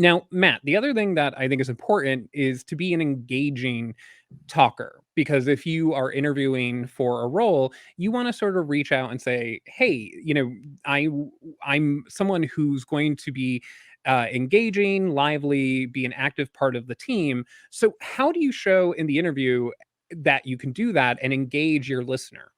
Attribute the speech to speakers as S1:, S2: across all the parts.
S1: Now, Matt, the other thing that I think is important is to be an engaging talker, because if you are interviewing for a role, you want to sort of reach out and say, "Hey, I I'm someone who's going to be engaging, lively, be an active part of the team." So, how do you show in the interview that you can do that and engage your listener?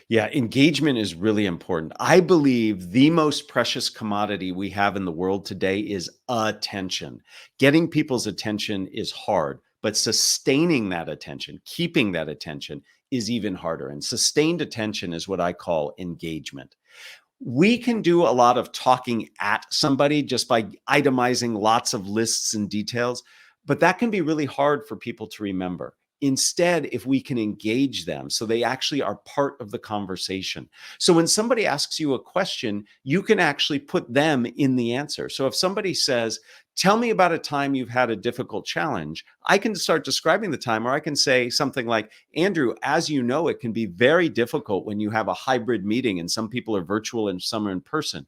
S2: Yeah, engagement is really important. I believe the most precious commodity we have in the world today is attention. Getting people's attention is hard, but sustaining that attention, keeping that attention is even harder. And sustained attention is what I call engagement. We can do a lot of talking at somebody just by itemizing lots of lists and details, but that can be really hard for people to remember. Instead, if we can engage them so they actually are part of the conversation. So when somebody asks you a question, you can actually put them in the answer. So if somebody says, "Tell me about a time you've had a difficult challenge," I can start describing the time, or I can say something like, "Andrew, as you know, it can be very difficult when you have a hybrid meeting and some people are virtual and some are in person."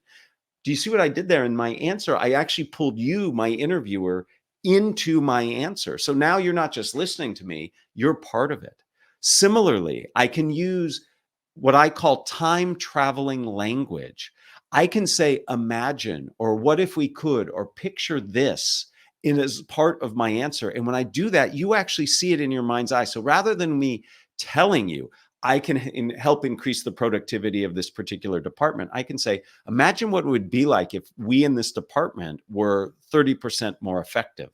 S2: Do you see what I did there in my answer? I actually pulled you, my interviewer, into my answer. So now you're not just listening to me, you're part of it. Similarly, I can use what I call time traveling language. I can say, "Imagine," or "What if we could," or "Picture this," in as part of my answer. And when I do that, you actually see it in your mind's eye. So rather than me telling you, I can help increase the productivity of this particular department, I can say, "Imagine what it would be like if we in this department were 30% more effective."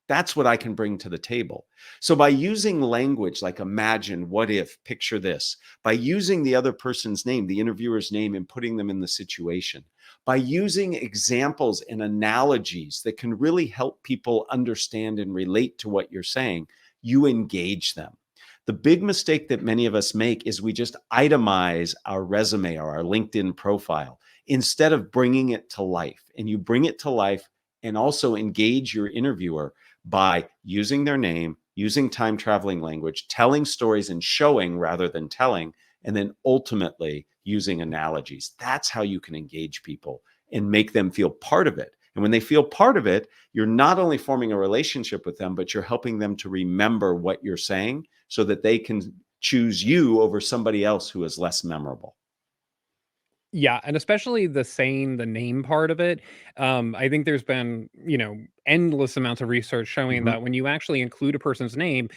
S2: That's what I can bring to the table. So by using language like imagine, what if, picture this, by using the other person's name, the interviewer's name, and putting them in the situation, by using examples and analogies that can really help people understand and relate to what you're saying, you engage them. The big mistake that many of us make is we just itemize our resume or our LinkedIn profile instead of bringing it to life. And you bring it to life and also engage your interviewer by using their name, using time traveling language, telling stories and showing rather than telling, and then ultimately using analogies. That's how you can engage people and make them feel part of it. And when they feel part of it, you're not only forming a relationship with them, but you're helping them to remember what you're saying so that they can choose you over somebody else who is less memorable.
S1: Yeah, and especially the saying the name part of it. I think there's been, endless amounts of research showing
S2: Mhm.
S1: that when you actually include a person's name,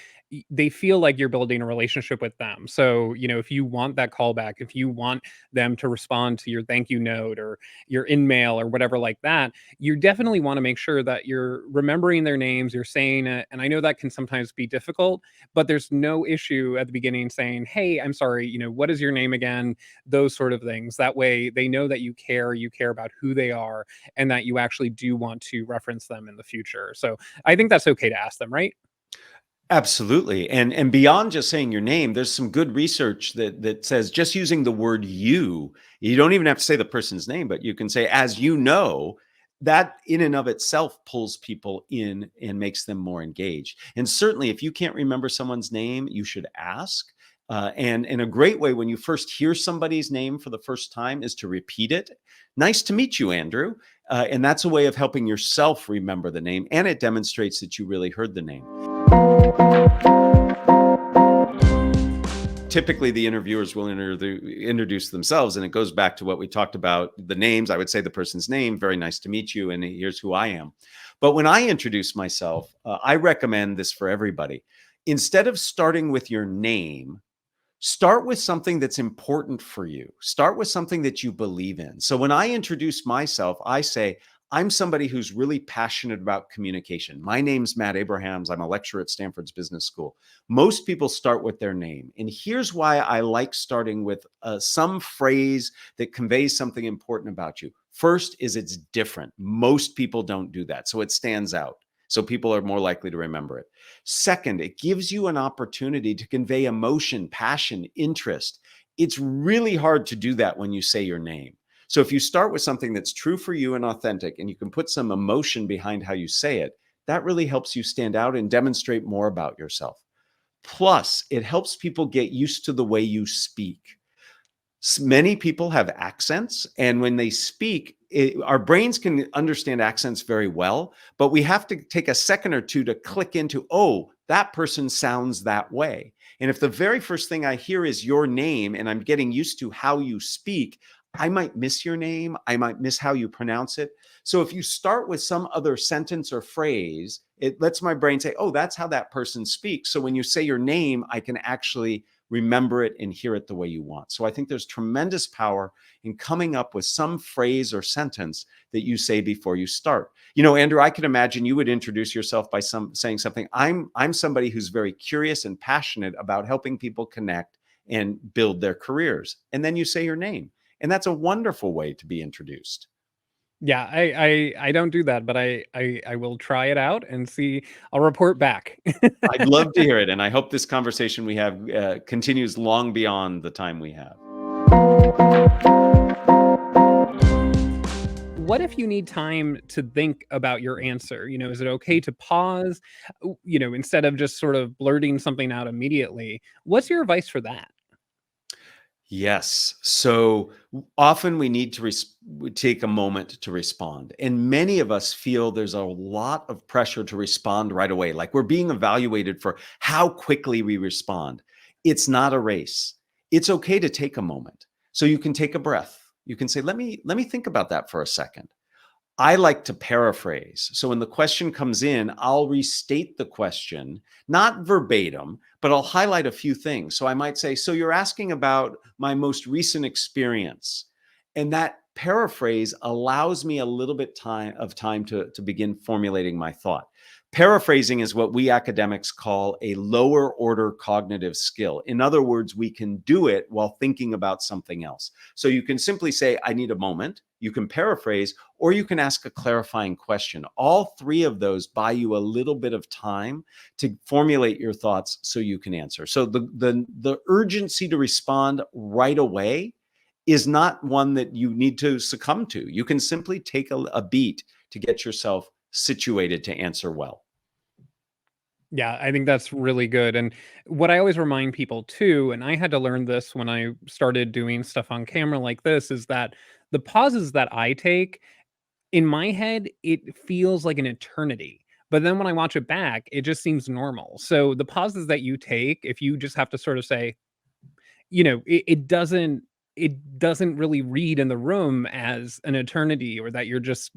S1: they feel like you're building a relationship with them. So, if you want that callback, if you want them to respond to your thank you note or your in mail or whatever like that, you definitely want to make sure that you're remembering their names, you're saying it. And I know that can sometimes be difficult, but there's no issue at the beginning saying, "Hey, I'm sorry, what is your name again?" Those sort of things. That way they know that you care about who they are, and that you actually do want to reference them in the future. So I think that's okay to ask them, right?
S2: Absolutely. And beyond just saying your name, there's some good research that says just using the word you don't even have to say the person's name, but you can say, "As you know," that in and of itself pulls people in and makes them more engaged. And certainly if you can't remember someone's name, you should ask. And a great way when you first hear somebody's name for the first time is to repeat it. "Nice to meet you, Andrew." And that's a way of helping yourself remember the name, and it demonstrates that you really heard the name. Typically the interviewers will introduce themselves, and it goes back to what we talked about, the names. I would say the person's name, "Very nice to meet you, and here's who I am." But when I introduce myself, I recommend this for everybody. Instead of starting with your name, start with something that's important for you. Start with something that you believe in. So when I introduce myself, I say, "I'm somebody who's really passionate about communication. My name's Matt Abrahams. I'm a lecturer at Stanford's Business School." Most people start with their name. And here's why I like starting with some phrase that conveys something important about you. First is it's different. Most people don't do that. So it stands out. So people are more likely to remember it. Second, it gives you an opportunity to convey emotion, passion, interest. It's really hard to do that when you say your name. So if you start with something that's true for you and authentic, and you can put some emotion behind how you say it, that really helps you stand out and demonstrate more about yourself. Plus, it helps people get used to the way you speak. Many people have accents, and when they speak, our brains can understand accents very well, but we have to take a second or two to click into, oh, that person sounds that way. And if the very first thing I hear is your name and I'm getting used to how you speak, I might miss your name. I might miss how you pronounce it. So if you start with some other sentence or phrase, it lets my brain say, oh, that's how that person speaks. So when you say your name, I can actually remember it and hear it the way you want. So I think there's tremendous power in coming up with some phrase or sentence that you say before you start. You know, Andrew, I can imagine you would introduce yourself by saying something. I'm somebody who's very curious and passionate about helping people connect and build their careers. And then you say your name. And that's a wonderful way to be introduced.
S1: Yeah, I don't do that, but I will try it out and see. I'll report back.
S2: I'd love to hear it. And I hope this conversation we have continues long beyond the time we have.
S1: What if you need time to think about your answer? You know, is it okay to pause, instead of just sort of blurting something out immediately? What's your advice for that?
S2: Yes. So often we need to we take a moment to respond. And many of us feel there's a lot of pressure to respond right away. Like we're being evaluated for how quickly we respond. It's not a race. It's okay to take a moment. So you can take a breath. You can say, let me think about that for a second. I like to paraphrase. So when the question comes in, I'll restate the question, not verbatim, but I'll highlight a few things. So I might say, so you're asking about my most recent experience. And that paraphrase allows me a little bit of time to begin formulating my thought. Paraphrasing is what we academics call a lower order cognitive skill. In other words, we can do it while thinking about something else. So you can simply say, I need a moment. You can paraphrase, or you can ask a clarifying question. All three of those buy you a little bit of time to formulate your thoughts so you can answer. So the urgency to respond right away is not one that you need to succumb to. You can simply take a beat to get yourself situated to answer well.
S1: Yeah, I think that's really good. And what I always remind people too, and I had to learn this when I started doing stuff on camera like this, is that the pauses that I take in my head, it feels like an eternity. But then when I watch it back, it just seems normal. So the pauses that you take, if you just have to sort of say, it doesn't really read in the room as an eternity or that you're just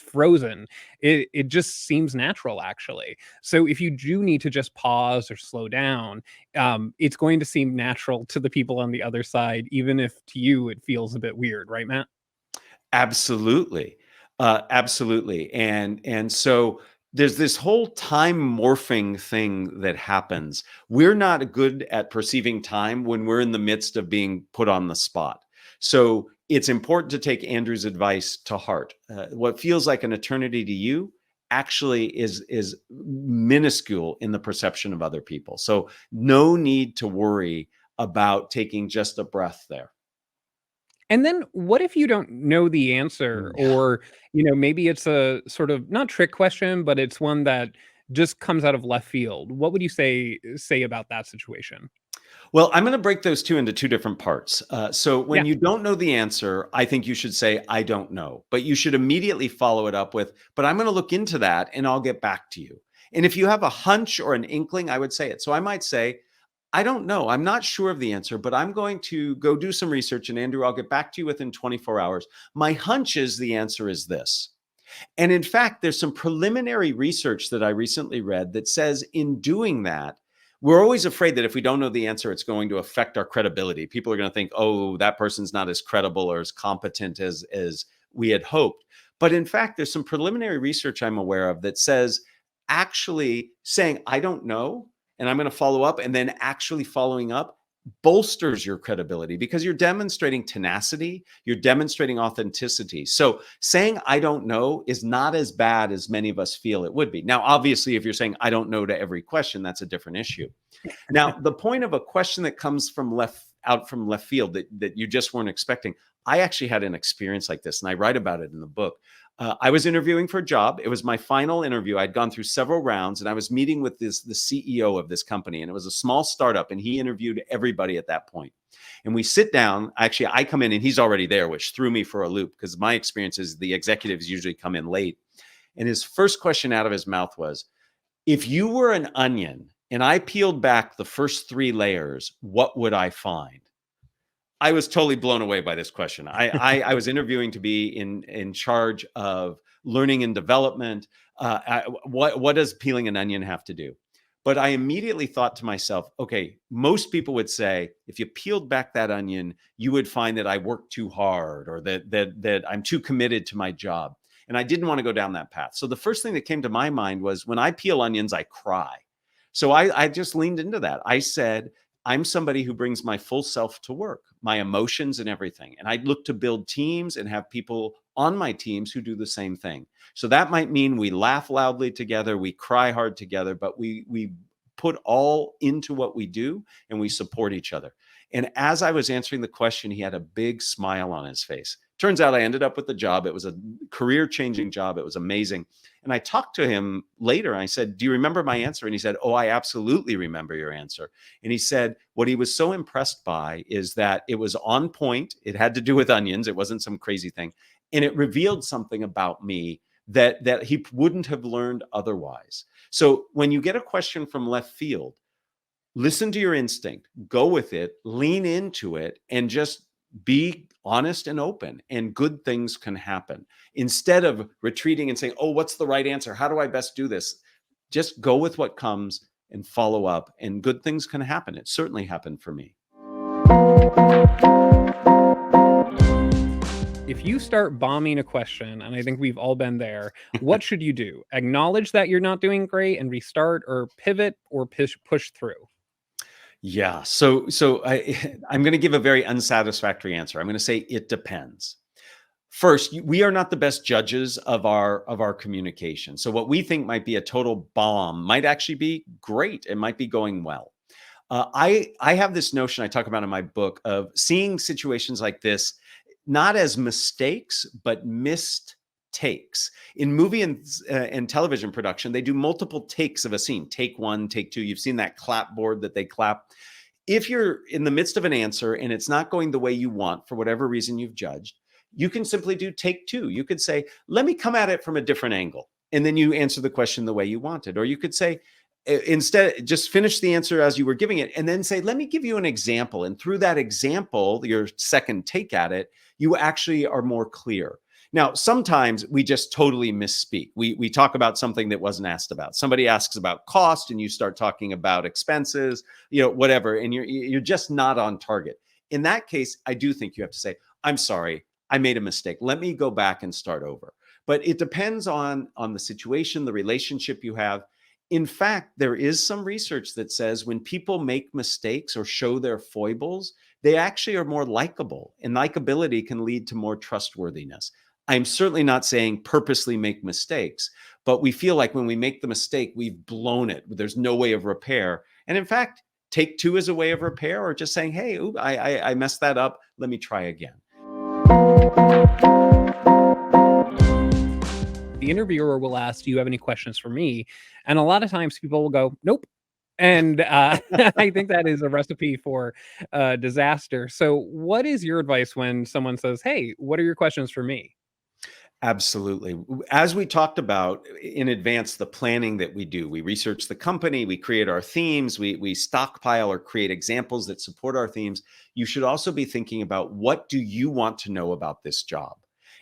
S1: frozen. It just seems natural, actually. So if you do need to just pause or slow down, it's going to seem natural to the people on the other side, even if to you it feels a bit weird, right, Matt?
S2: Absolutely. Absolutely. And so there's this whole time morphing thing that happens. We're not good at perceiving time when we're in the midst of being put on the spot. So it's important to take Andrew's advice to heart. What feels like an eternity to you actually is minuscule in the perception of other people. So no need to worry about taking just a breath there.
S1: And then what if you don't know the answer,
S2: Yeah.
S1: or, maybe it's a sort of not trick question, but it's one that just comes out of left field. What would you say about that situation?
S2: Well, I'm going to break those two into two different parts. So
S1: Yeah.
S2: when you don't know the answer, I think you should say, I don't know. But you should immediately follow it up with, but I'm going to look into that and I'll get back to you. And if you have a hunch or an inkling, I would say it. So I might say, I don't know. I'm not sure of the answer, but I'm going to go do some research. And Andrew, I'll get back to you within 24 hours. My hunch is the answer is this. And in fact, there's some preliminary research that I recently read that says in doing that, we're always afraid that if we don't know the answer, it's going to affect our credibility. People are going to think, oh, that person's not as credible or as competent as we had hoped. But in fact, there's some preliminary research I'm aware of that says actually saying, I don't know, and I'm going to follow up, and then actually following up bolsters your credibility because you're demonstrating tenacity, you're demonstrating authenticity. So saying I don't know is not as bad as many of us feel it would be. Now, obviously, if you're saying I don't know to every question, that's a different issue. Now, the point of a question that comes from left field that you just weren't expecting. I actually had an experience like this, and I write about it in the book. I was interviewing for a job. It was my final interview. I'd gone through several rounds, and I was meeting with the CEO of this company, and it was a small startup, and he interviewed everybody at that point. And we sit down. Actually, I come in and he's already there, which threw me for a loop because my experience is the executives usually come in late. And his first question out of his mouth was, if you were an onion and I peeled back the first 3 layers, what would I find? I was totally blown away by this question. I was interviewing to be in charge of learning and development. What does peeling an onion have to do? But I immediately thought to myself, okay, most people would say, if you peeled back that onion, you would find that I work too hard or that I'm too committed to my job. And I didn't want to go down that path. So the first thing that came to my mind was when I peel onions, I cry. So I just leaned into that. I said, I'm somebody who brings my full self to work, my emotions and everything. And I look to build teams and have people on my teams who do the same thing. So that might mean we laugh loudly together, we cry hard together, but we put all into what we do and we support each other. And as I was answering the question, he had a big smile on his face. Turns out I ended up with the job. It was a career-changing job. It was amazing. And I talked to him later. I said, do you remember my answer? And he said, oh, I absolutely remember your answer. And he said, what he was so impressed by is that it was on point. It had to do with onions. It wasn't some crazy thing. And it revealed something about me that he wouldn't have learned otherwise. So when you get a question from left field, listen to your instinct, go with it, lean into it, and just be honest and open, and good things can happen. Instead of retreating and saying, oh, what's the right answer? How do I best do this? Just go with what comes and follow up, and good things can happen. It certainly happened for me.
S1: If you start bombing a question, and I think we've all been there, what should you do? Acknowledge that you're not doing great and restart, or pivot, or push through?
S2: Yeah. I'm going to give a very unsatisfactory answer. I'm going to say it depends. First, we are not the best judges of our communication. So what we think might be a total bomb might actually be great. It might be going well. I have this notion I talk about in my book of seeing situations like this not as mistakes, but missed takes. In movie and television production, they do multiple takes of a scene. Take 1, take 2. You've seen that clapboard that they clap. If you're in the midst of an answer and it's not going the way you want for whatever reason you've judged, you can simply do take 2. You could say, let me come at it from a different angle. And then you answer the question the way you wanted. Or you could say, instead, just finish the answer as you were giving it and then say, let me give you an example. And through that example, your second take at it, you actually are more clear. Now, sometimes we just totally misspeak. We talk about something that wasn't asked about. Somebody asks about cost and you start talking about expenses, whatever, and you're just not on target. In that case, I do think you have to say, I'm sorry, I made a mistake. Let me go back and start over. But it depends on the situation, the relationship you have. In fact, there is some research that says when people make mistakes or show their foibles, they actually are more likable, and likability can lead to more trustworthiness. I'm certainly not saying purposely make mistakes, but we feel like when we make the mistake, we've blown it. There's no way of repair. And in fact, take 2 as a way of repair, or just saying, hey, I messed that up. Let me try again.
S1: The interviewer will ask, do you have any questions for me? And a lot of times people will go, nope. And I think that is a recipe for disaster. So what is your advice when someone says, hey, what are your questions for me?
S2: Absolutely. As we talked about in advance, the planning that we do, we research the company, we create our themes, we stockpile or create examples that support our themes. You should also be thinking about, what do you want to know about this job?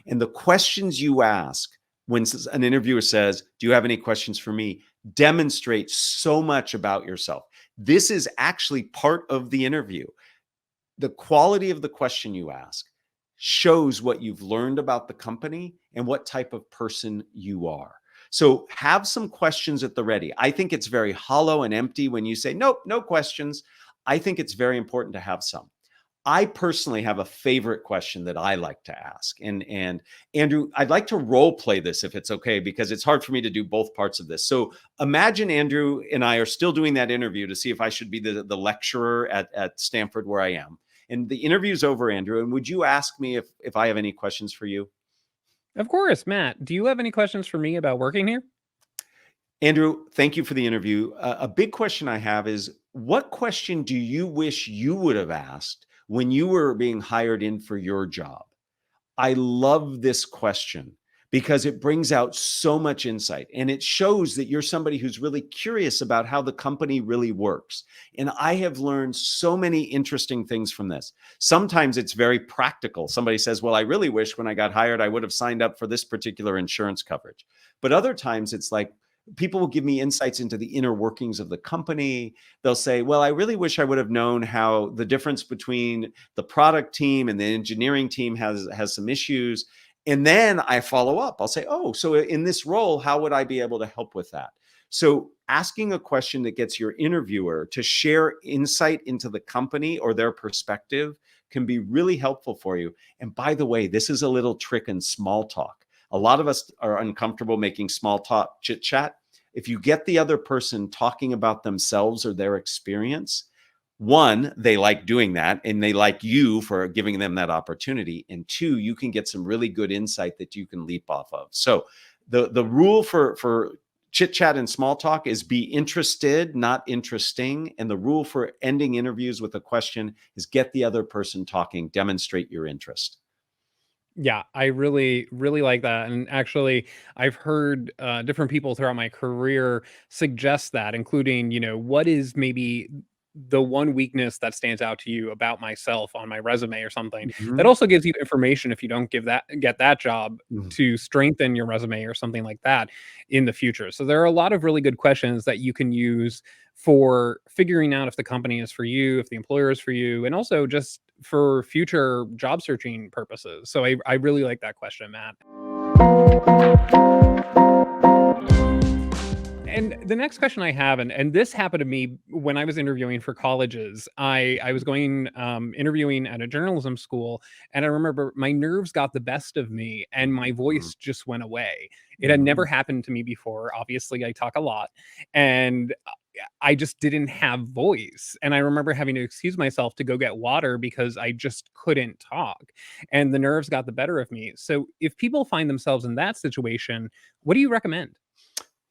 S2: And the questions you ask when an interviewer says, do you have any questions for me, demonstrate so much about yourself. This is actually part of the interview. The quality of the question you ask shows what you've learned about the company and what type of person you are. So have some questions at the ready. I think it's very hollow and empty when you say, nope, no questions. I think it's very important to have some. I personally have a favorite question that I like to ask. And Andrew, I'd like to role play this if it's okay, because it's hard for me to do both parts of this. So imagine Andrew and I are still doing that interview to see if I should be the lecturer at Stanford where I am. And the interview's over, Andrew. And would you ask me if I have any questions for you?
S1: Of course, Matt. Do you have any questions for me about working here?
S2: Andrew, thank you for the interview. A big question I have is, what question do you wish you would have asked when you were being hired in for your job? I love this question because it brings out so much insight and it shows that you're somebody who's really curious about how the company really works. And I have learned so many interesting things from this. Sometimes it's very practical. Somebody says, well, I really wish when I got hired, I would have signed up for this particular insurance coverage. But other times it's like, people will give me insights into the inner workings of the company. They'll say, well, I really wish I would have known how the difference between the product team and the engineering team has some issues. And then I follow up. I'll say, oh, so in this role, how would I be able to help with that? So asking a question that gets your interviewer to share insight into the company or their perspective can be really helpful for you. And by the way, this is a little trick in small talk. A lot of us are uncomfortable making small talk chit chat. If you get the other person talking about themselves or their experience, one, they like doing that and they like you for giving them that opportunity. And two, you can get some really good insight that you can leap off of. So the rule for chit chat and small talk is be interested, not interesting. And the rule for ending interviews with a question is get the other person talking, demonstrate your interest.
S1: Yeah, I really, really like that. And actually, I've heard different people throughout my career suggest that, including, what is maybe the one weakness that stands out to you about myself on my resume or something. That
S2: Mhm.
S1: also gives you information if you don't get that job
S2: Mhm.
S1: to strengthen your resume or something like that in the future. So there are a lot of really good questions that you can use for figuring out if the company is for you, if the employer is for you, and also just for future job searching purposes. So I really like that question, Matt. And the next question I have, and this happened to me when I was interviewing for colleges. I was going interviewing at a journalism school, and I remember my nerves got the best of me, and my
S2: Mhm.
S1: voice just went away. It had never
S2: Mhm.
S1: happened to me before. Obviously, I talk a lot, and I just didn't have voice. And I remember having to excuse myself to go get water because I just couldn't talk, and the nerves got the better of me. So, if people find themselves in that situation, what do you recommend?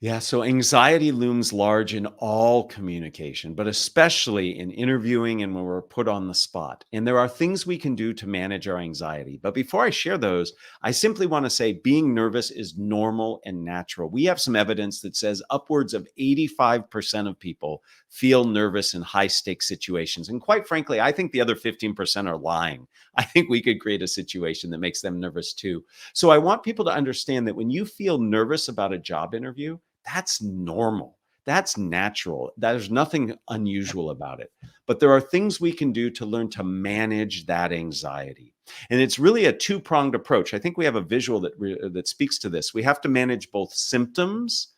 S2: Yeah, so anxiety looms large in all communication, but especially in interviewing and when we're put on the spot. And there are things we can do to manage our anxiety. But before I share those, I simply want to say being nervous is normal and natural. We have some evidence that says upwards of 85% of people feel nervous in high stakes situations. And quite frankly, I think the other 15% are lying. I think we could create a situation that makes them nervous too. So I want people to understand that when you feel nervous about a job interview, that's normal. That's natural. There's nothing unusual about it. But there are things we can do to learn to manage that anxiety. And it's really a two-pronged approach. I think we have a visual that speaks to this. We have to manage both symptoms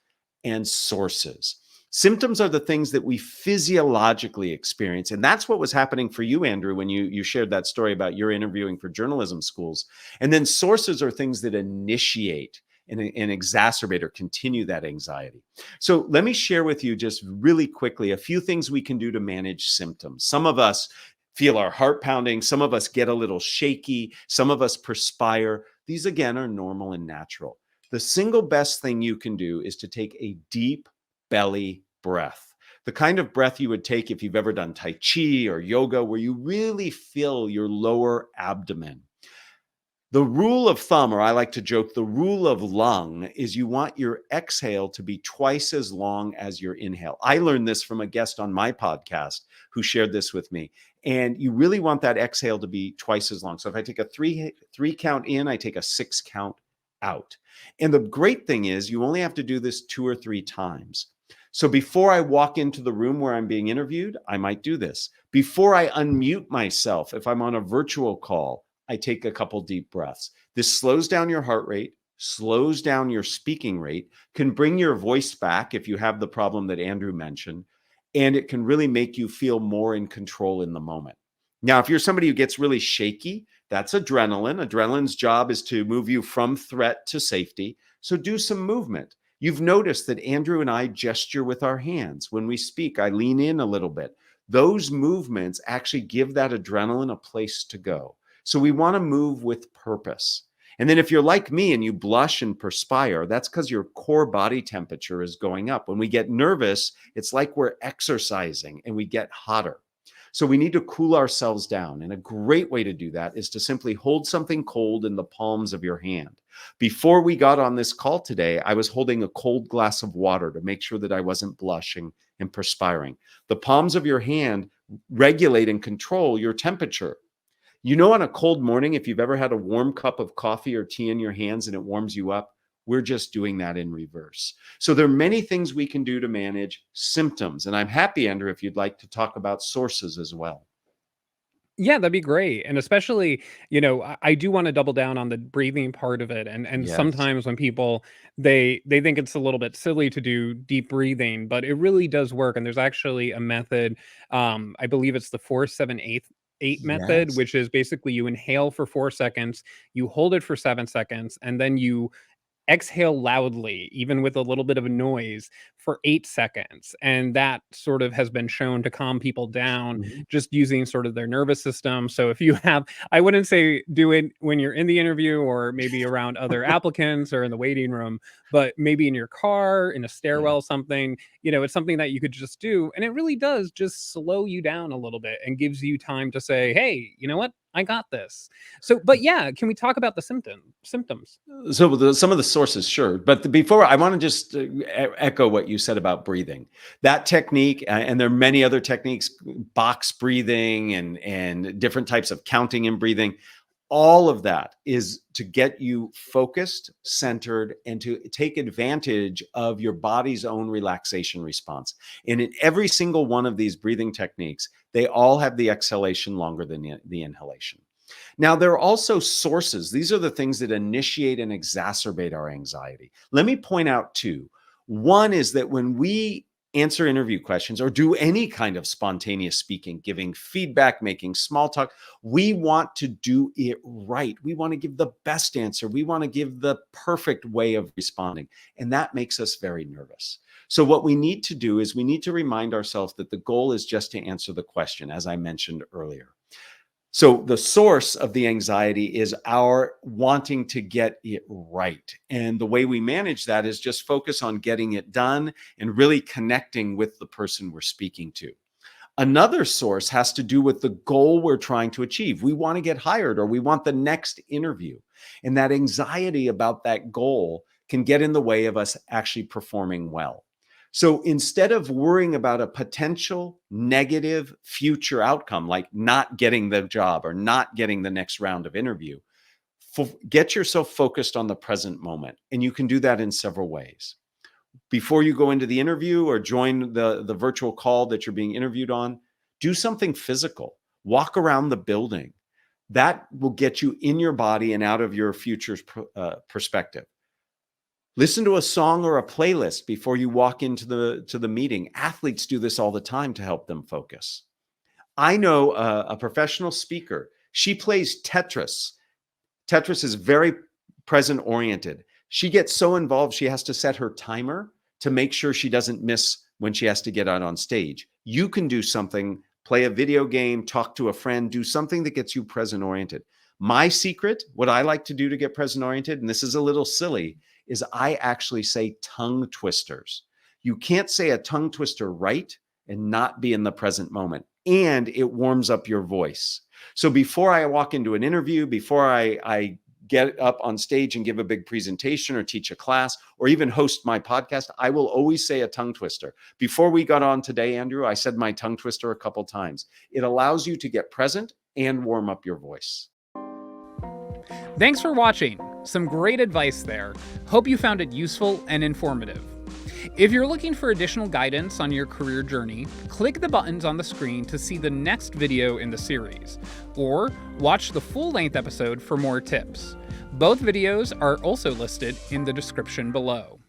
S2: and sources. Symptoms are the things that we physiologically experience. And that's what was happening for you, Andrew, when you shared that story about your interviewing for journalism schools. And then sources are things that initiate and exacerbate or continue that anxiety. So let me share with you just really quickly a few things we can do to manage symptoms. Some of us feel our heart pounding. Some of us get a little shaky. Some of us perspire. These, again, are normal and natural. The single best thing you can do is to take a deep belly breath. The kind of breath you would take if you've ever done Tai Chi or yoga, where you really fill your lower abdomen. The rule of thumb, or I like to joke, the rule of lung is you want your exhale to be twice as long as your inhale. I learned this from a guest on my podcast who shared this with me. And you really want that exhale to be twice as long. So if I take a three count in, I take a 6 count out. And the great thing is you only have to do this 2 or 3 times. So before I walk into the room where I'm being interviewed, I might do this. Before I unmute myself, if I'm on a virtual call, I take a couple deep breaths. This slows down your heart rate, slows down your speaking rate, can bring your voice back if you have the problem that Andrew mentioned, and it can really make you feel more in control in the moment. Now, if you're somebody who gets really shaky, that's adrenaline. Adrenaline's job is to move you from threat to safety. So do some movement. You've noticed that Andrew and I gesture with our hands. When we speak, I lean in a little bit. Those movements actually give that adrenaline a place to go. So we want to move with purpose. And then if you're like me and you blush and perspire, that's because your core body temperature is going up. When we get nervous, it's like we're exercising and we get hotter. So we need to cool ourselves down. And a great way to do that is to simply hold something cold in the palms of your hand. Before we got on this call today, I was holding a cold glass of water to make sure that I wasn't blushing and perspiring. The palms of your hand regulate and control your temperature. You know, on a cold morning, if you've ever had a warm cup of coffee or tea in your hands and it warms you up, we're just doing that in reverse. So there are many things we can do to manage symptoms. And I'm happy, Andrew, if you'd like to talk about sources as well.
S1: Yeah, that'd be great. And especially, I do want to double down on the breathing part of it. And
S2: Yes.
S1: sometimes when people they think it's a little bit silly to do deep breathing, but it really does work. And there's actually a method, I believe it's the 4-7-8 method,
S2: Yes.
S1: which is basically you inhale for 4 seconds, you hold it for 7 seconds, and then you exhale loudly, even with a little bit of a noise, for 8 seconds. And that sort of has been shown to calm people down
S2: Mhm.
S1: just using sort of their nervous system. So if you have, I wouldn't say do it when you're in the interview or maybe around other applicants or in the waiting room, but maybe in your car, in a
S2: Yeah.
S1: stairwell, something, it's something that you could just do. And it really does just slow you down a little bit and gives you time to say, hey, you know what? I got this. So, but yeah, can we talk about the symptoms?
S2: So some of the sources, sure. But before, I want to just echo what you said about breathing. That technique, and there are many other techniques, box breathing and different types of counting and breathing. All of that is to get you focused, centered, and to take advantage of your body's own relaxation response. And in every single one of these breathing techniques, they all have the exhalation longer than the inhalation. Now, there are also sources. These are the things that initiate and exacerbate our anxiety. Let me point out two. One is that when we answer interview questions or do any kind of spontaneous speaking, giving feedback, making small talk, we want to do it right. We want to give the best answer. We want to give the perfect way of responding. And that makes us very nervous. So, what we need to do is we need to remind ourselves that the goal is just to answer the question, as I mentioned earlier. So the source of the anxiety is our wanting to get it right. And the way we manage that is just focus on getting it done and really connecting with the person we're speaking to. Another source has to do with the goal we're trying to achieve. We want to get hired or we want the next interview. And that anxiety about that goal can get in the way of us actually performing well. So instead of worrying about a potential negative future outcome, like not getting the job or not getting the next round of interview, get yourself focused on the present moment. And you can do that in several ways. Before you go into the interview or join the virtual call that you're being interviewed on, do something physical. Walk around the building. That will get you in your body and out of your future's perspective. Listen to a song or a playlist before you walk into the meeting. Athletes do this all the time to help them focus. I know a professional speaker. She plays Tetris. Tetris is very present oriented. She gets so involved, she has to set her timer to make sure she doesn't miss when she has to get out on stage. You can do something, play a video game, talk to a friend, do something that gets you present oriented. My secret, what I like to do to get present oriented, and this is a little silly, is I actually say tongue twisters. You can't say a tongue twister right and not be in the present moment. And it warms up your voice. So before I walk into an interview, before I get up on stage and give a big presentation or teach a class or even host my podcast, I will always say a tongue twister. Before we got on today, Andrew, I said my tongue twister a couple times. It allows you to get present and warm up your voice.
S1: Thanks for watching. Some great advice there. Hope you found it useful and informative. If you're looking for additional guidance on your career journey, click the buttons on the screen to see the next video in the series, or watch the full-length episode for more tips. Both videos are also listed in the description below.